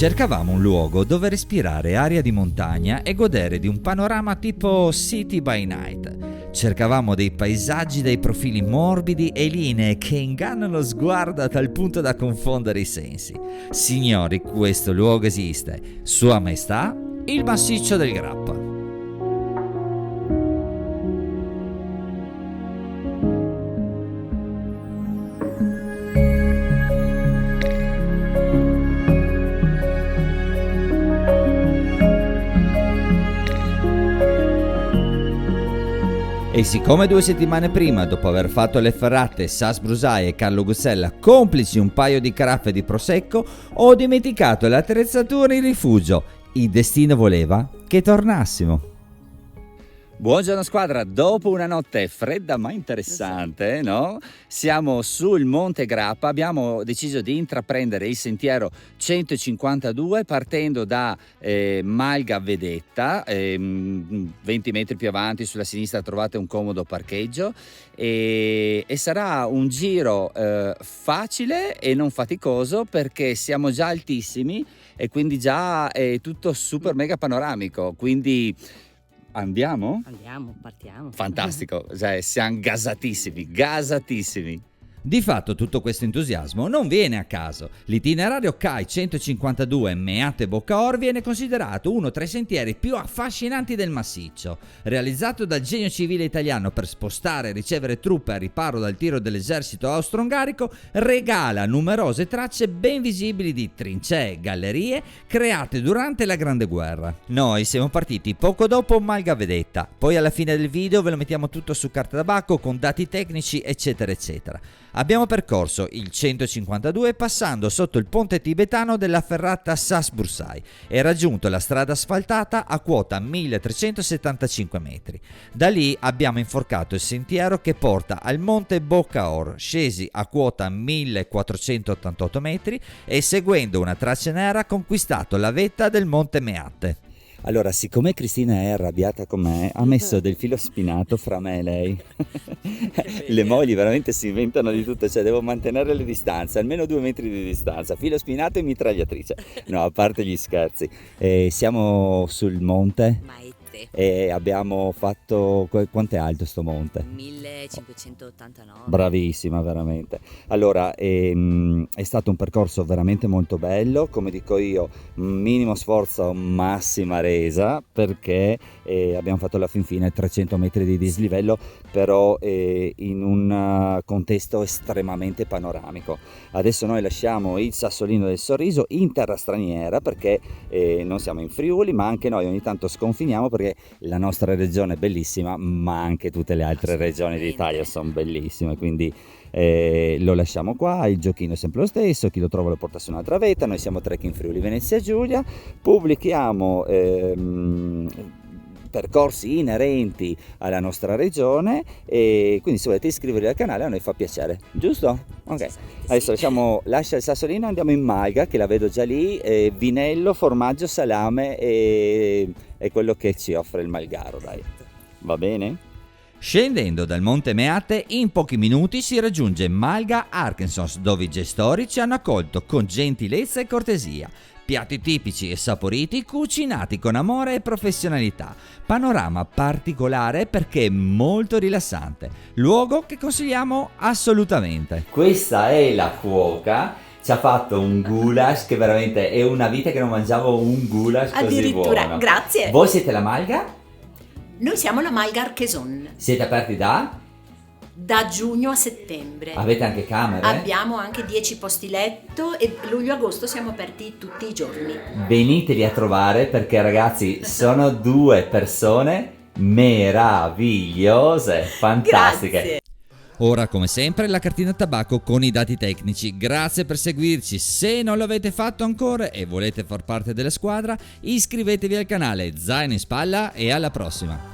Cercavamo un luogo dove respirare aria di montagna e godere di un panorama tipo City by Night. Cercavamo dei paesaggi dai profili morbidi e linee che ingannano lo sguardo a tal punto da confondere i sensi. Signori, questo luogo esiste. Sua Maestà, il Massiccio del Grappa. E siccome 2 settimane prima, dopo aver fatto le ferrate, Sas Brusai e Carlo Gussella complici un paio di caraffe di prosecco, ho dimenticato l'attrezzatura in rifugio. Il destino voleva che tornassimo. Buongiorno squadra, dopo una notte fredda ma interessante, no? Siamo sul Monte Grappa, abbiamo deciso di intraprendere il sentiero 152 partendo da Malga Vedetta, 20 metri più avanti sulla sinistra trovate un comodo parcheggio e sarà un giro facile e non faticoso perché siamo già altissimi e quindi già è tutto super mega panoramico, quindi... Andiamo? Andiamo, partiamo. Fantastico, cioè, siamo gasatissimi. Di fatto tutto questo entusiasmo non viene a caso. L'itinerario CAI 152 Meate Boccaor viene considerato uno tra i sentieri più affascinanti del massiccio. Realizzato dal genio civile italiano per spostare e ricevere truppe a riparo dal tiro dell'esercito austro-ungarico, regala numerose tracce ben visibili di trincee e gallerie create durante la Grande Guerra. Noi siamo partiti poco dopo Malga Vedetta, poi alla fine del video ve lo mettiamo tutto su carta tabacco con dati tecnici eccetera eccetera. Abbiamo percorso il 152 passando sotto il ponte tibetano della ferrata Sas Brusai e raggiunto la strada asfaltata a quota 1375 metri. Da lì abbiamo inforcato il sentiero che porta al monte Boccaor, scesi a quota 1488 metri e seguendo una traccia nera conquistato la vetta del monte Meate. Allora, siccome Cristina è arrabbiata con me, ha messo del filo spinato fra me e lei. Le mogli veramente si inventano di tutto, cioè devo mantenere le distanze, almeno 2 metri di distanza, filo spinato e mitragliatrice. No, a parte gli scherzi. Siamo sul monte e abbiamo fatto... Quanto è alto sto monte? 1589. Bravissima, veramente. Allora, è stato un percorso veramente molto bello, come dico io, minimo sforzo, massima resa, perché abbiamo fatto alla fin fine 300 metri di dislivello, però in un contesto estremamente panoramico. Adesso noi lasciamo il Sassolino del Sorriso in terra straniera, perché non siamo in Friuli, ma anche noi ogni tanto sconfiniamo, perché la nostra regione è bellissima, ma anche tutte le altre regioni d'Italia sono bellissime, quindi lo lasciamo qua. Il giochino è sempre lo stesso, chi lo trova lo porta su un'altra vetta. Noi siamo Trekking Friuli Venezia Giulia, pubblichiamo percorsi inerenti alla nostra regione e quindi se volete iscrivervi al canale a noi fa piacere, giusto? Ok, adesso lascia il Sassolino, andiamo in Malga che la vedo già lì, vinello, formaggio, salame e quello che ci offre il Malgaro, dai, va bene? Scendendo dal Monte Meate, in pochi minuti si raggiunge Malga, Arkansas, dove i gestori ci hanno accolto con gentilezza e cortesia. Piatti tipici e saporiti cucinati con amore e professionalità. Panorama particolare perché molto rilassante. Luogo che consigliamo assolutamente. Questa è la cuoca. Ci ha fatto un goulash che veramente è una vita che non mangiavo un goulash così addirittura, buono. Grazie. Voi siete la Malga? Noi siamo la Malga Archeson. Siete aperti da giugno a settembre. Avete anche camere? Abbiamo anche 10 posti letto e luglio-agosto siamo aperti tutti i giorni. Veniteli a trovare perché ragazzi sono 2 persone meravigliose, fantastiche. Grazie. Ora come sempre la cartina tabacco con i dati tecnici. Grazie per seguirci, se non lo avete fatto ancora e volete far parte della squadra iscrivetevi al canale. Zaino in spalla e alla prossima.